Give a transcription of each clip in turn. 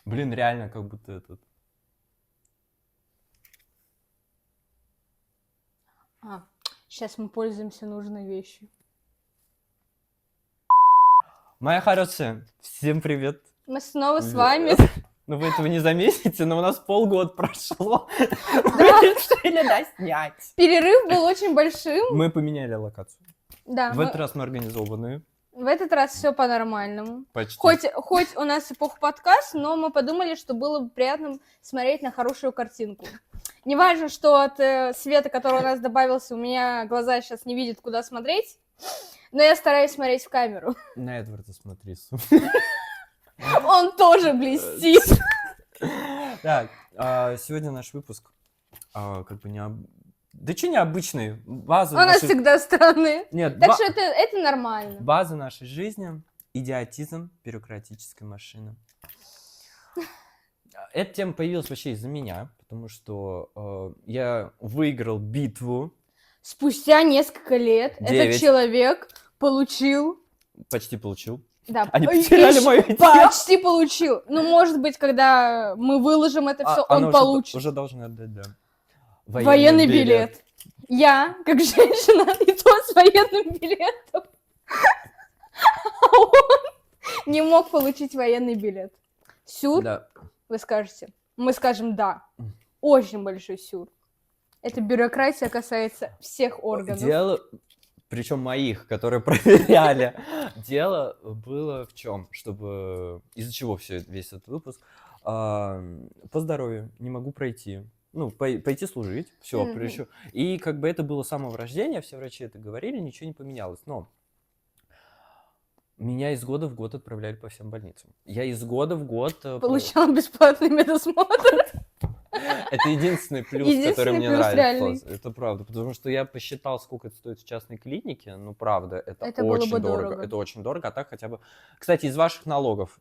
Блин, реально, как будто этот... Сейчас мы пользуемся нужной вещью. Моя хорошая, всем привет. Мы снова с вами. Ну, вы этого не заметите, но у нас полгода прошло. Мы решили снять. Перерыв был очень большим. Мы поменяли локацию. Да, В этот раз мы организованы. в этот раз все по-нормальному. Почти. Хоть у нас эпоха подкаст, но мы подумали, что было бы приятно смотреть на хорошую картинку. Неважно, что от света, который у нас добавился, у меня глаза сейчас не видят, куда смотреть, но я стараюсь смотреть в камеру. На Эдварда смотри. Он тоже блестит. Так, сегодня наш выпуск как бы Да что необычный? База У нас всегда странные. Нет, Так что это нормально. база нашей жизни — идиотизм бюрократической машины. Эта тема появилась вообще из-за меня, потому что я выиграл битву. Спустя несколько лет 9. этот человек получил... Почти получил. Да, Они потеряли мою идею. почти получил. Ну, может быть, когда мы выложим это все, он получит. Уже должны отдать, да. Военный билет. Я, как женщина, и то с военным билетом. А он не мог получить военный билет. Сюр, Да. вы скажете. Мы скажем да. Очень большой сюр. Эта бюрократия касается всех органов. Дело, причем моих, которые проверяли. Дело было в чем, чтобы... Из-за чего весь этот выпуск? По здоровью не могу пройти. Ну, пойти служить, все, прищу. И как бы это было с самого рождения, все врачи это говорили, ничего не поменялось. Но меня из года в год отправляли по всем больницам. Я из года в год... Получала бесплатный медосмотр. Это единственный плюс, который мне нравится. Это правда, потому что я посчитал, сколько это стоит в частной клинике. Ну, правда, это очень дорого. Это очень дорого, а так хотя бы... Кстати, из ваших налогов.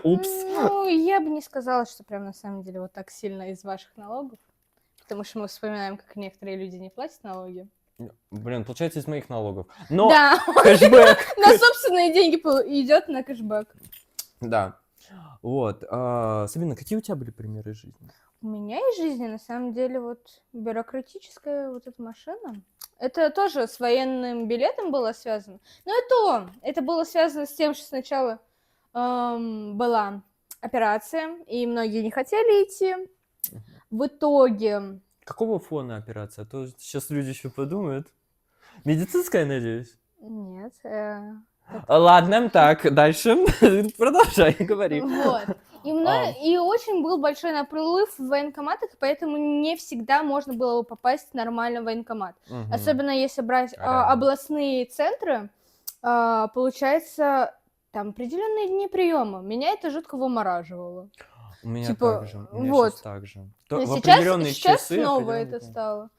Упс. Ну, я бы не сказала, что прям на самом деле вот так сильно из ваших налогов. Потому что мы вспоминаем, как некоторые люди не платят налоги. Блин, получается, из моих налогов. Но да, кэшбэк. На собственные деньги идет на кэшбэк. Да. Вот. Сабина, какие у тебя были примеры жизни? У меня из жизни, на самом деле, вот бюрократическая вот эта машина. Это тоже с военным билетом было связано. Но это было связано с тем, что сначала была операция, и многие не хотели идти. В итоге... Какого фона операция? А то сейчас люди еще подумают. Медицинская, надеюсь? Нет. Ладно, так, дальше. Продолжай, говори. Вот. И очень был большой наплыв в военкоматах, поэтому не всегда можно было попасть нормально в военкомат. Особенно если брать областные центры, получается, там определенные дни приема. Меня это жутко вымораживало. У меня так же. У меня вот. сейчас так же. Сейчас снова это стало.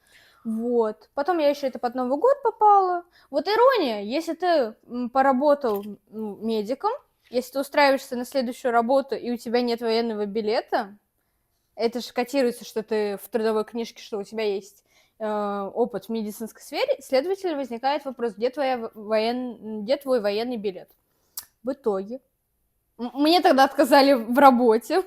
Вот. Потом я еще это под Новый год попала. Вот ирония, если ты поработал медиком, если ты устраиваешься на следующую работу, и у тебя нет военного билета, это же котируется, что ты в трудовой книжке, что у тебя есть опыт в медицинской сфере, следовательно, возникает вопрос, где твой военный билет? В итоге мне тогда отказали в работе.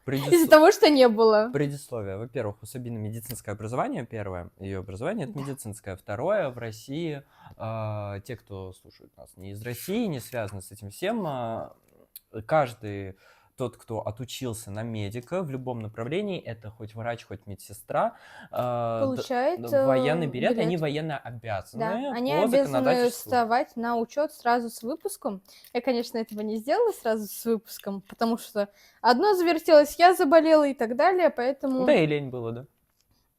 Из-за того, что не было. Предисловие. Во-первых, у Сабины медицинское образование, первое, ее образование это медицинское. Второе, в России, те, кто слушает нас не из России, не связаны с этим всем, каждый тот, кто отучился на медика в любом направлении, это хоть врач, хоть медсестра, получает военный билет, они военно обязаны. Да, они обязаны вставать на учет сразу с выпуском. Я, конечно, этого не сделала сразу с выпуском, потому что одно завертелось, я заболела и так далее, поэтому... Да и лень было, да?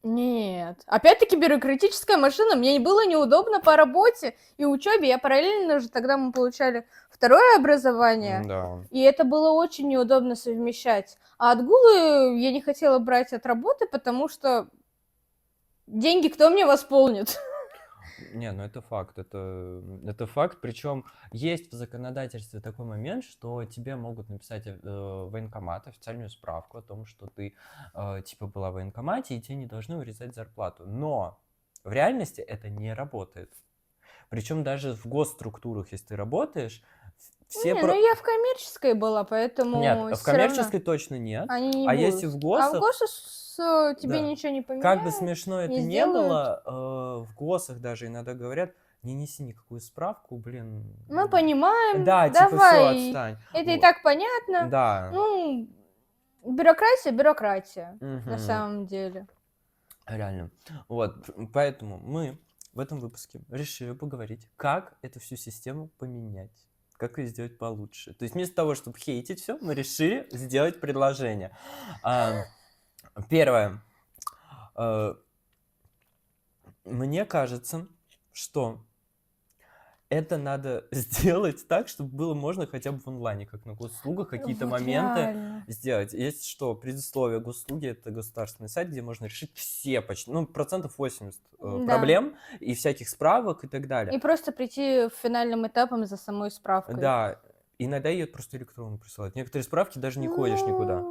Нет. Опять-таки бюрократическая машина. Мне было неудобно по работе и учебе. Я параллельно же тогда мы получали второе образование. Да. И это было очень неудобно совмещать. А отгулы я не хотела брать от работы, потому что деньги кто мне восполнит? Не, ну это факт, это факт, причем есть в законодательстве такой момент, что тебе могут написать военкомат официальную справку о том, что ты типа была в военкомате и тебе не должны урезать зарплату, но в реальности это не работает. Причем даже в госструктурах, если ты работаешь, все... Не, ну я в коммерческой была, поэтому Нет, в всё равно коммерческой точно нет. они не А если будут. в А в ГОСах, тебе да. ничего не Как бы поменяют, смешно это не не сделают. было, в ГОСах даже иногда говорят, не неси никакую справку, блин. Мы понимаем, Да, типа, все, давай, отстань. это и Вот. так понятно. Да. Ну, бюрократия, на Мгм. самом деле. Реально. Вот, поэтому мы в этом выпуске решили поговорить, как эту всю систему поменять, как ее сделать получше. То есть вместо того, чтобы хейтить все, мы решили сделать предложение. Первое. Мне кажется, что это надо сделать так, чтобы было можно хотя бы в онлайне, как на госуслугах, какие-то Вот моменты реально. сделать. Есть что, предусловие госуслуги — это государственный сайт, где можно решить все почти, ну, 80% Да. проблем и всяких справок и так И далее. просто прийти финальным этапом за самой справкой. Да, иногда ее просто электронно присылают. Некоторые справки даже не ходишь никуда.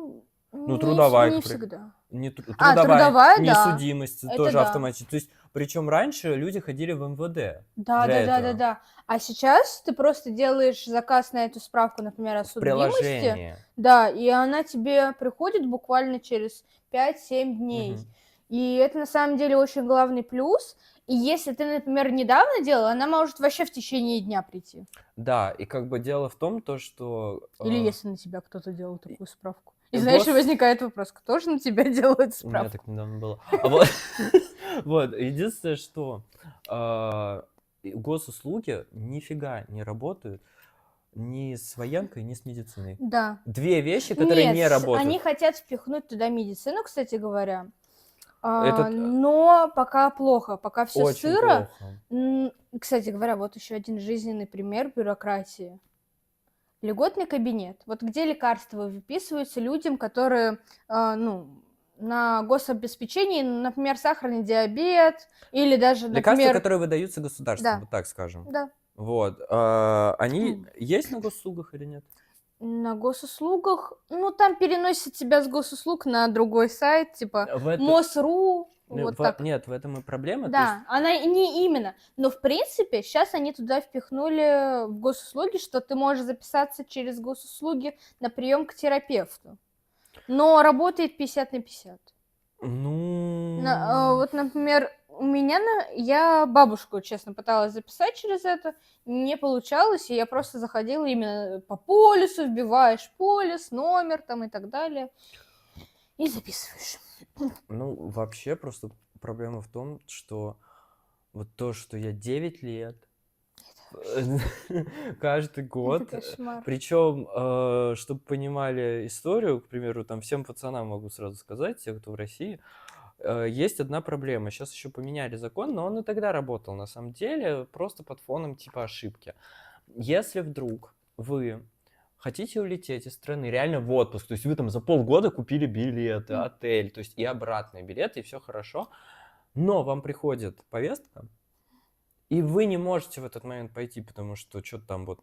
Ну, не трудовая, не например. всегда. Трудовая, трудовая, да. несудимость Это тоже да. автоматически. То есть, причем раньше люди ходили в МВД Да, для этого. да. А сейчас ты просто делаешь заказ на эту справку, например, о В судимости. приложении. Да, и она тебе приходит буквально через 5-7 дней. Мгм. И это на самом деле очень главный плюс. И если ты, например, недавно делала, она может вообще в течение дня прийти. Да, и как бы дело в том, то, что... Или если на тебя кто-то делал такую справку. И гос- знаешь, возникает вопрос, кто же на тебя делает У меня справку? так недавно было. Вот, вот, единственное, что госуслуги нифига не работают ни с военкой, ни с медициной. Да. Две вещи, которые Нет, не работают. они хотят впихнуть туда медицину, кстати говоря. Это Но пока плохо, пока все очень сыро. плохо. Кстати говоря, вот еще один жизненный пример бюрократии. Льготный кабинет. Вот где лекарства выписываются людям, которые, на гособеспечении, например, сахарный диабет или даже, Лекарства, например... которые выдаются государством, Да. вот так скажем. Да. Вот. Они есть на госуслугах или нет? На госуслугах, там переносят тебя с госуслуг на другой сайт, типа МОС.ру, вот так. Нет, в этом и проблема. Да, она не именно. Но, в принципе, сейчас они туда впихнули в госуслуги, что ты можешь записаться через госуслуги на прием к терапевту. Но работает 50/50. Вот, например, я бабушку, честно, пыталась записать через это, не получалось, и я просто заходила именно по полису, вбиваешь полис, номер там и так далее, и записываешь. Вообще просто проблема в том, что вот то, что я 9 лет, каждый год, Это кошмар. причем, чтобы понимали историю, к примеру, там всем пацанам могу сразу сказать, те, кто в России, есть одна проблема. Сейчас еще поменяли закон, но он и тогда работал, на самом деле, просто под фоном типа ошибки. Если вдруг вы хотите улететь из страны реально в отпуск, то есть вы там за полгода купили билеты, отель, то есть и обратные билеты, и все хорошо, но вам приходит повестка, и вы не можете в этот момент пойти, потому что что-то там вот,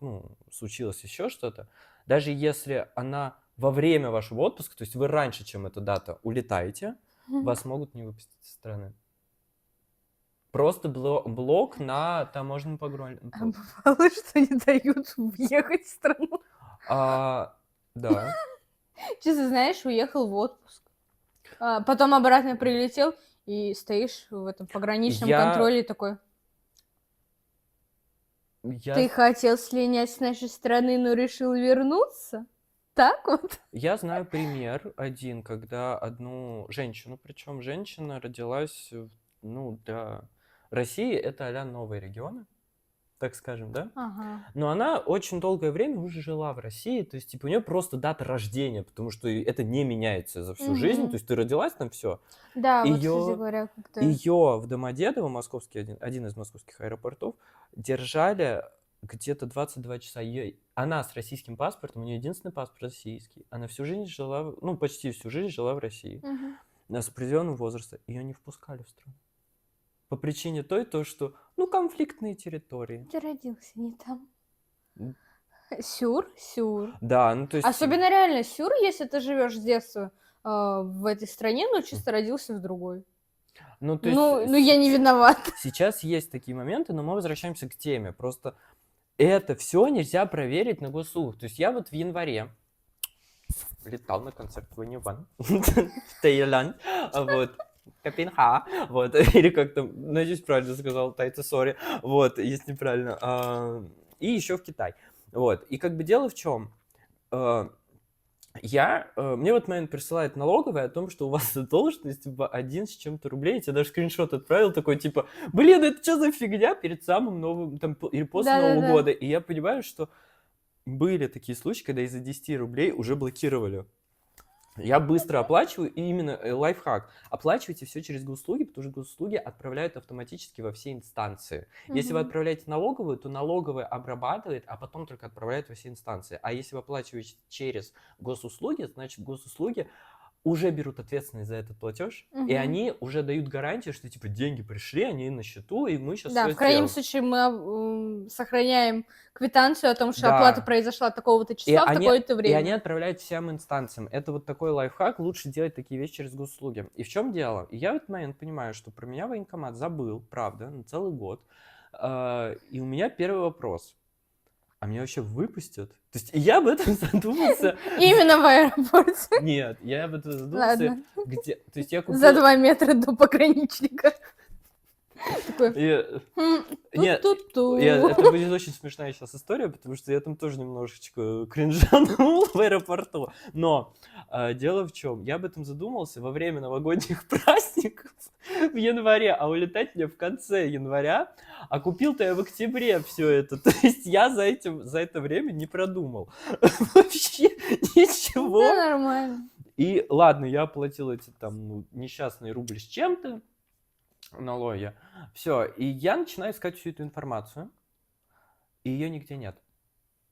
случилось еще что-то, даже если она во время вашего отпуска, то есть вы раньше, чем эта дата, улетаете, вас могут не выпустить из страны. Просто блок на таможенном погоне. А бывало, что не дают въехать в страну? Да. Честно, знаешь, уехал в отпуск. Потом обратно прилетел, и стоишь в этом пограничном контроле и такой... Ты хотел слинять с нашей страны, но решил вернуться? Так вот? Я знаю пример один, когда одну женщину, причем женщина родилась, для России это а-ля новые регионы, так скажем, да? Ага. Но она очень долгое время уже жила в России, то есть, типа, у нее просто дата рождения, потому что это не меняется за всю жизнь, то есть ты родилась там, все. Да, вот, кстати говоря, как-то... Ее в Домодедово, один из московских аэропортов, держали где-то 22 часа. Она с российским паспортом, у нее единственный паспорт российский. Она всю жизнь жила, почти всю жизнь жила в России. С определенного возраста. Ее не впускали в страну. По причине то, что, конфликтные территории. Ты родился не там. Сюр. Да, то есть... Особенно реально сюр, если ты живешь с детства в этой стране, но чисто родился в другой. То есть... я не виноват. Сейчас есть такие моменты, но мы возвращаемся к теме. Просто это все нельзя проверить на госуслугах. То есть я вот в январе летал на концерт Вани Ван в Таиланд, вот, Копенха, вот, или как там, надеюсь, правильно сказал, Тайта, сори, вот, если неправильно, и еще в Китай, вот, и как бы дело в чем, мне в этот момент присылает налоговая о том, что у вас задолженность в 1 с чем-то рублей, я тебе даже скриншот отправил, такой, типа, блин, это что за фигня перед самым новым, там, или после Нового Да-да-да. года, и я понимаю, что были такие случаи, когда из-за 10 рублей уже блокировали. Я быстро оплачиваю, и именно лайфхак. Оплачивайте все через госуслуги, потому что госуслуги отправляют автоматически во все инстанции. Если вы Мгм. отправляете налоговую, то налоговая обрабатывает, а потом только отправляет во все инстанции. А если вы оплачиваете через госуслуги, значит госуслуги уже берут ответственность за этот платеж, и Мгм. они уже дают гарантию, что типа деньги пришли, они на счету, и мы сейчас Да, все в крайнем сделаем. случае мы сохраняем квитанцию о том, что Да. оплата произошла такого-то числа в такое-то И они время. отправляют всем инстанциям. Это вот такой лайфхак. Лучше делать такие вещи через госуслуги. И в чем дело? И я в этот момент понимаю, что про меня военкомат забыл, правда, на целый год. И у меня первый вопрос. А меня вообще выпустят? То есть я об этом задумался. Именно в аэропорте. Нет, я об этом задумался. Ладно. Где... То есть я купил... За 2 метра до пограничника. Такой, Нет, ту-ту-ту. это будет очень смешная сейчас история, потому что я там тоже немножечко кринжанул в аэропорту. Но дело в чем? Я об этом задумался во время новогодних праздников в январе, а улетать мне в конце января, а купил-то я в октябре все это. То есть я за это время не продумал вообще ничего. Да, нормально. И ладно, я оплатил эти там несчастные рубль с чем-то, налоги. Все, и я начинаю искать всю эту информацию, и ее нигде нет.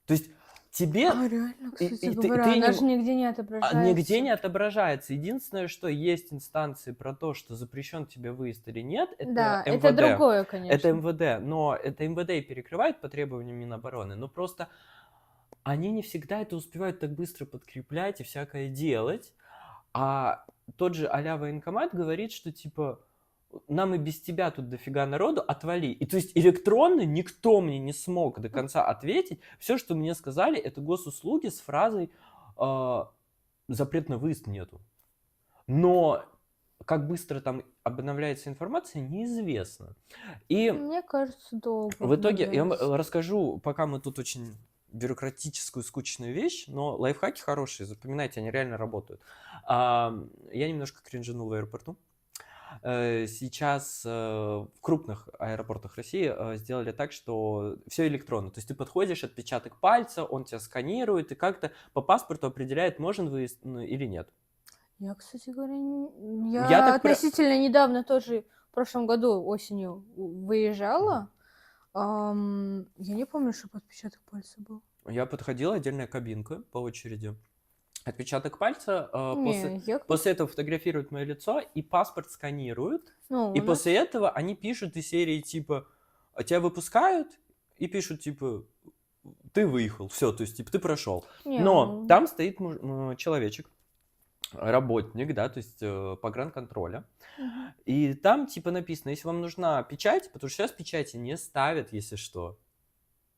То есть тебе... А реально, и кстати ты говоря, она не... же нигде не нигде отображается. не отображается. Единственное, что есть инстанции про то, что запрещен тебе выезд или нет, Да, это это МВД. другое, Это конечно. МВД, но это МВД и перекрывает по требованиям Минобороны, но просто они не всегда это успевают так быстро подкреплять и всякое делать. А тот же а-ля военкомат говорит, что типа нам и без тебя тут дофига народу, отвали. И то есть электронно никто мне не смог до конца ответить. Все, что мне сказали, это госуслуги с фразой «запрет на выезд нету». Но как быстро там обновляется информация, неизвестно. И Мне кажется, долго в итоге я вам обновляется. расскажу, пока мы тут очень бюрократическую, скучную вещь, но лайфхаки хорошие, запоминайте, они реально работают. Я немножко кринжанул в аэропорту. Сейчас в крупных аэропортах России сделали так, что все электронно. То есть ты подходишь, отпечаток пальца, он тебя сканирует и как-то по паспорту определяет, можно выезд или нет. Я, кстати говоря, Я я так относительно недавно тоже, в прошлом году осенью выезжала. Я не помню, чтобы отпечаток пальца был. Я подходил, отдельная кабинка по очереди. Отпечаток пальца, Не, я... после этого фотографируют мое лицо, и паспорт сканируют. Ну, И у нас... после этого они пишут из серии типа, тебя выпускают, и пишут типа, ты выехал, все, то есть типа ты прошел. Не, Но там стоит человечек, работник, да, то есть погранконтроля. Мгм. И там типа написано, если вам нужна печать, потому что сейчас печати не ставят, если что,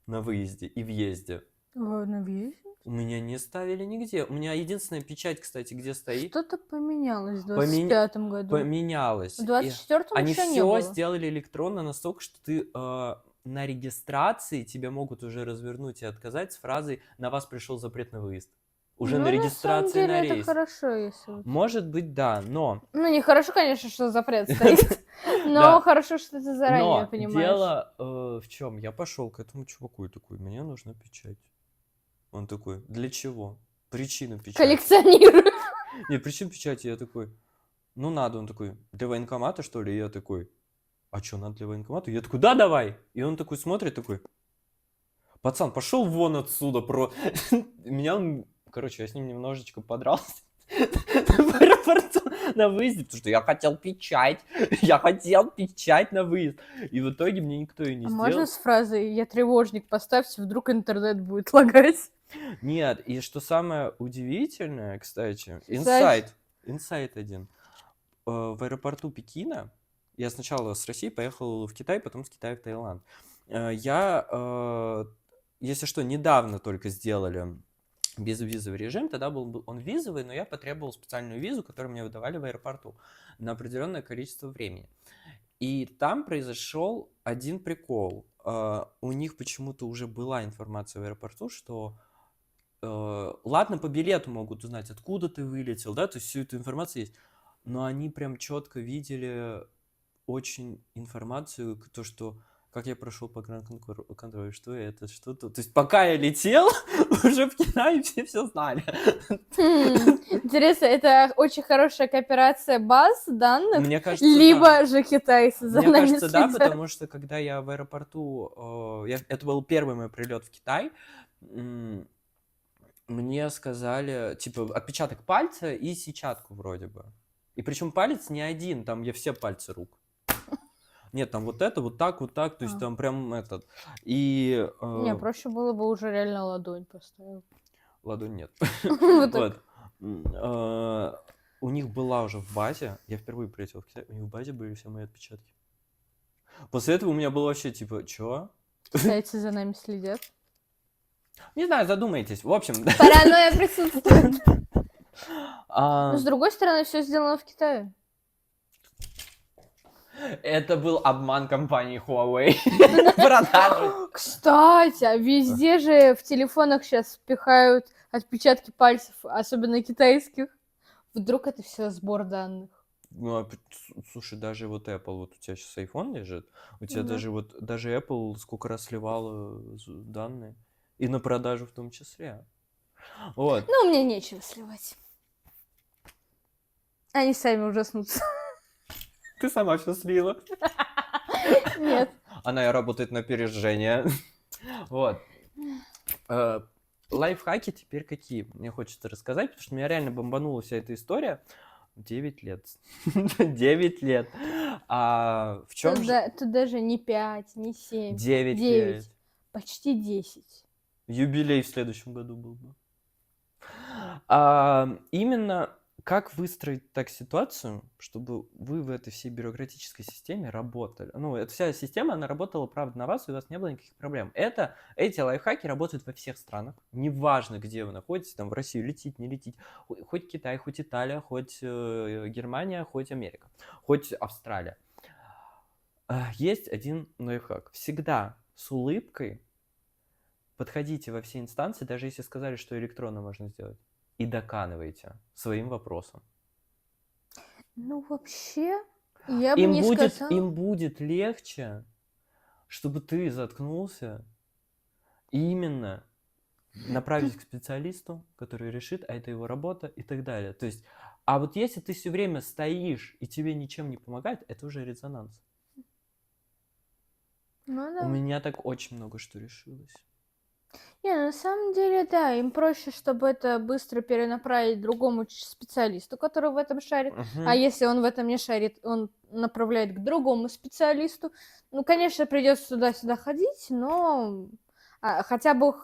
на выезде и въезде. На въезде? У меня не ставили нигде. У меня единственная печать, кстати, где стоит, Что-то поменялось в 25-м году. поменялась. В И 24-м они еще не все было. сделали электронно настолько, что ты на регистрации тебя могут уже развернуть и отказать с фразой «на вас пришел запрет на выезд». Уже Ну, на на самом регистрации деле, на это рейс. хорошо, если... вот- Может быть, да, но... Ну, не хорошо, конечно, что запрет стоит, но Да. хорошо, что ты заранее Но понимаешь. дело в чем? Я пошел к этому чуваку и такой, мне нужна печать. Он такой, для чего? Причина печати. Коллекционирую. Нет, причина печати. Я такой, ну надо. Он такой, для военкомата, что ли? И я такой, а что, надо для военкомата? Я такой, да, давай. И он такой смотрит, такой, пацан, пошел вон отсюда. Меня он... Короче, я с ним немножечко подрался в аэропорту на выезде, потому что я хотел печать на выезд. И в итоге мне никто и не А сделал. можно с фразой «я тревожник» поставьте, вдруг интернет будет лагать? Нет, и что самое удивительное, кстати, Сайт. инсайт один. В аэропорту Пекина, я сначала с России поехал в Китай, потом с Китая в Таиланд. Я если что, недавно только сделали безвизовый режим, тогда был он визовый, но я потребовал специальную визу, которую мне выдавали в аэропорту на определенное количество времени. И там произошел один прикол. У них почему-то уже была информация в аэропорту, что ладно, по билету могут узнать, откуда ты вылетел, да, то есть всю эту информацию есть, но они прям четко видели очень информацию, то, что как я прошел погранконтроль, что это, что то. То есть пока я летел, уже в Китае все знали. Интересно, это очень хорошая кооперация баз данных, Мне кажется, либо да. же китайцы за Мне нами кажется, да, следят? потому что когда я в аэропорту, это был первый мой прилет в Китай, мне сказали, типа, отпечаток пальца и сетчатку вроде бы. И причем палец не один, там я все пальцы рук. Нет, там вот это, вот так, то есть там прям этот. И... Не, проще было бы уже реально ладонь поставил. Ладонь нет. Вот так. Вот. У них была уже в базе, я впервые прилетел в Китай, у них в базе были все мои отпечатки. После этого у меня было вообще типа, чё? Китайцы за нами следят. Не знаю, задумайтесь. В общем, Паранойя присутствует. Но а, с другой стороны, все сделано в Китае. это был обман компании Huawei на продажу. Кстати, а везде же в телефонах сейчас пихают отпечатки пальцев, особенно китайских. Вдруг это все сбор данных. Ну, слушай, даже вот Apple, вот у тебя сейчас iPhone лежит, у тебя Да. даже Apple сколько раз сливала данные, и на продажу в том числе. Вот. Ну, мне нечего сливать. Они сами ужаснутся. Ты сама все слила. Нет. Она и работает на опережение. Вот. Лайфхаки теперь какие? Мне хочется рассказать, потому что меня реально бомбанула вся эта история. 9 лет. 9 лет. А в чем же? Тут даже не 5, не 7. 9 9. лет. Почти 10. Юбилей в следующем году был бы. Именно как выстроить так ситуацию, чтобы вы в этой всей бюрократической системе работали? Ну, эта вся система, она работала, правда, на вас, и у вас не было никаких проблем. Эти лайфхаки работают во всех странах. Неважно, где вы находитесь, там в Россию летите, не летите. Хоть Китай, хоть Италия, хоть Германия, хоть Америка, хоть Австралия. Есть один лайфхак. Всегда с улыбкой подходите во все инстанции, даже если сказали, что электронно можно сделать, и доканывайте своим вопросом. Ну, вообще, я бы не сказала. Им будет легче, чтобы ты заткнулся и именно направить к специалисту, который решит, а это его работа и так далее. То есть, а вот если ты все время стоишь и тебе ничем не помогает, это уже резонанс. Ну да. У меня так очень много что решилось. Не, на самом деле, да, им проще, чтобы это быстро перенаправить другому специалисту, который в этом шарит. А если он в этом не шарит, он направляет к другому специалисту. Ну, конечно, придется туда-сюда ходить, но хотя бы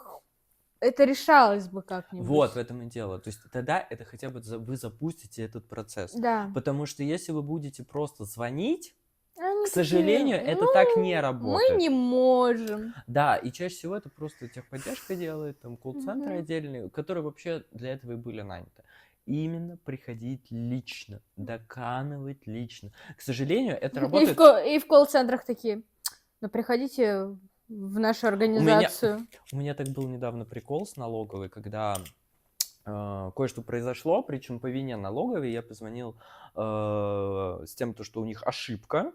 это решалось бы как-нибудь. Вот в этом и дело. То есть тогда это хотя бы вы запустите этот процесс. Да. Потому что если вы будете просто звонить, Они к сожалению, это так не работает. Мы не можем. Да, и чаще всего это просто техподдержка делает, там колл-центры отдельные, которые вообще для этого и были наняты. Именно приходить лично, доканывать лично. К сожалению, это работает... И в колл-центрах такие, ну, приходите в нашу организацию. У меня так был недавно прикол с налоговой, когда кое-что произошло, причем по вине налоговой я позвонил с тем, что у них ошибка,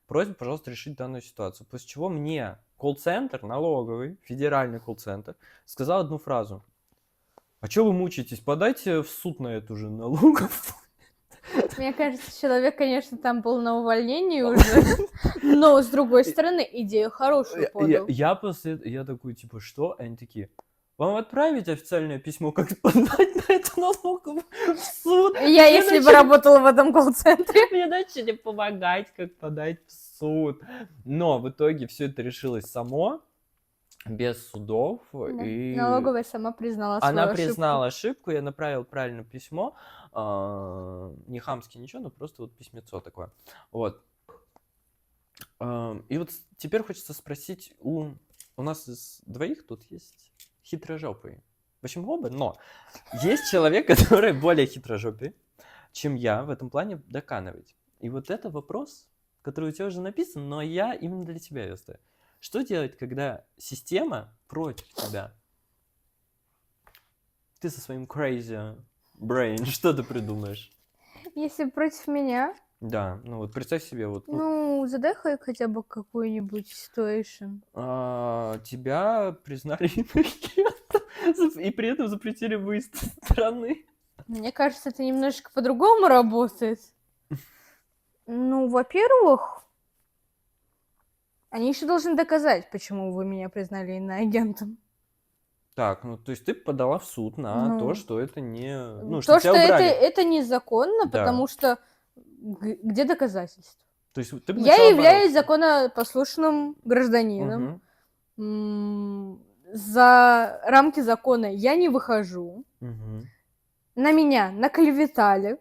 просьба, пожалуйста, решить данную ситуацию. После чего мне колл-центр, налоговый, федеральный колл-центр, сказал одну фразу. А что вы мучаетесь? Подайте в суд на эту же налоговую. Мне кажется, человек, конечно, там был на увольнении уже, но, с другой стороны, идею хорошую подал. Я такой, типа, что? Они такие, вам отправить официальное письмо, как подать на эту налоговую в суд? Если бы работала в этом колл-центре. Мне начали помогать, как подать в суд. Но в итоге все это решилось само, без судов. Да. И Налоговая сама признала свою она ошибку. признала ошибку, я направил правильное письмо. Не хамски ничего, но просто вот письмецо такое. Вот. И вот теперь хочется спросить у у нас из двоих тут есть хитрожопые. В общем, оба, но есть человек, который более хитрожопый, чем я в этом плане доканывать. И вот это вопрос, который у тебя уже написан, но я именно для тебя ее ставлю. Что делать, когда система против тебя? Ты со своим crazy brain, что ты придумаешь? Если против меня, Да, ну вот представь себе, вот ну, задай хотя бы какой-нибудь ситуэйшн. тебя признали инагентом и при этом запретили выезд из страны. Мне кажется, это немножечко по-другому работает. Ну, во-первых, они еще должны доказать, почему вы меня признали иноагентом. Так, ну то есть ты подала в суд на то, Ну, что это не... Ну, то, тебя что убрали. это незаконно, Да. потому что где доказательства? То есть ты бы Я начала являюсь бороться. законопослушным гражданином. Мгм, За рамки закона я не выхожу. мгм. На меня наклеветали.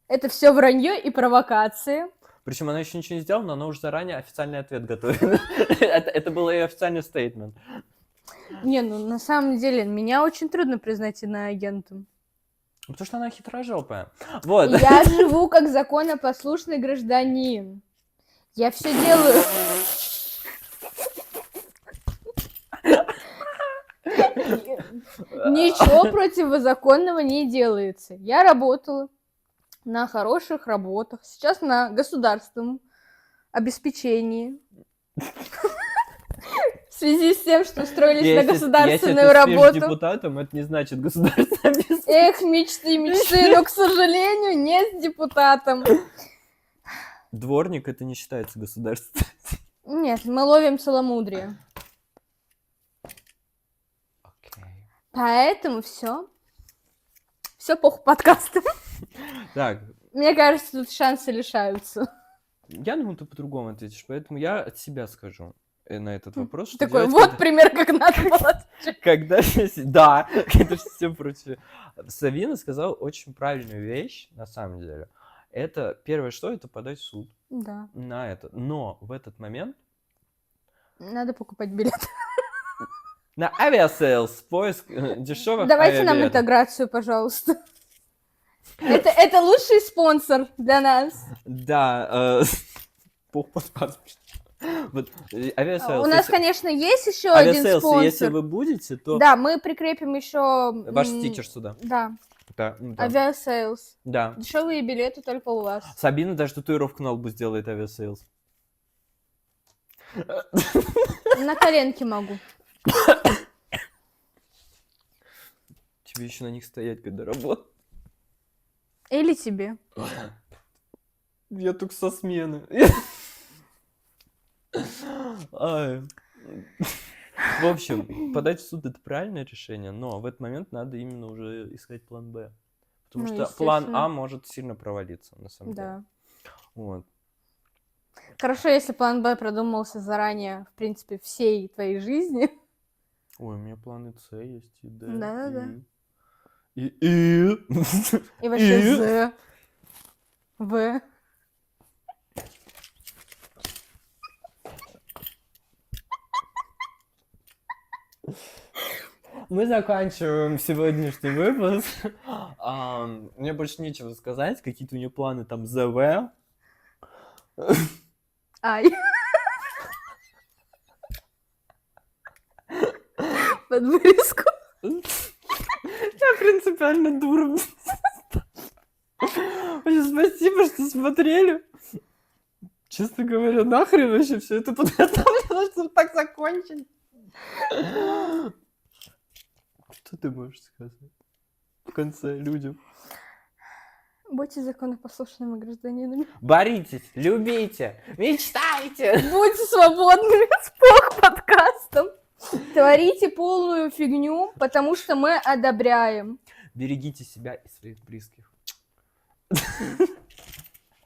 Это все вранье и провокации. Причем она еще ничего не сделала, но она уже заранее официальный ответ готовила. Это был ее официальный стейтмент. Не, ну на самом деле меня очень трудно признать иноагентом. Потому что она хитрожопая. Вот. Я живу как законопослушный гражданин. Я все делаю. Ничего противозаконного не делается. Я работала на хороших работах. Сейчас на государственном обеспечении. В связи с тем, что устроились на государственную Если ты работу. депутатом, это не значит государственное обеспечение. Эх, мечты, но, к сожалению, не с депутатом. Дворник это не считается государством. Нет, мы ловим целомудрие. Окей. Поэтому все. Все плохо подкастом. Так, Мне кажется, тут шансы лишаются. я думаю, ты по-другому ответишь, поэтому я от себя скажу на этот вопрос. Что Такой, делать, вот пример, как надо было. когда... Да, это все против. Савина сказал очень правильную вещь, на самом деле. Это первое, что это подать в суд Да. на это. Но в этот момент Надо покупать билет. на авиасейлс поиск дешевых Давайте нам авиабилетов. интеграцию, пожалуйста. Это лучший спонсор для нас. Да, подкаст. Вот, авиасейлс. У нас, если- конечно, есть еще один авиасейлс, если спонсор. вы будете, то Да, мы прикрепим еще. ваш стикер сюда. Да, Да, да. авиасейлс. Да. Дешевые билеты только у вас. Сабина даже татуировку на лбу сделает авиасейлс. На коленке могу. Тебе еще на них стоять, когда работаешь. Или тебе. Я только со смены. Ай. В общем, подать в суд это правильное решение, но в этот момент надо именно уже искать план Б. Потому Ну, что план естественно. А может сильно провалиться, на самом деле. Да. Вот. Хорошо, если план Б продумался заранее, в принципе, всей твоей жизни. Ой, у меня планы С есть, и Д, Да-да-да. И. И вообще И? З. В. Мы заканчиваем сегодняшний выпуск. Мне больше нечего сказать. Какие-то у нее планы там ЗВ. Ай. Под вырезку. Я принципиально дура. Вообще, спасибо, что смотрели. Честно говоря, нахрен вообще все это подготовлено, чтобы так закончить. Что ты можешь сказать в конце людям? Будьте законопослушными гражданинами. Боритесь, любите, мечтайте. Будьте свободными с подкастом. Творите полную фигню, потому что мы одобряем. Берегите себя и своих близких.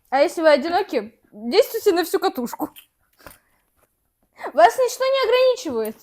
А если вы одиноки, действуйте на всю катушку. Вас ничто не ограничивает.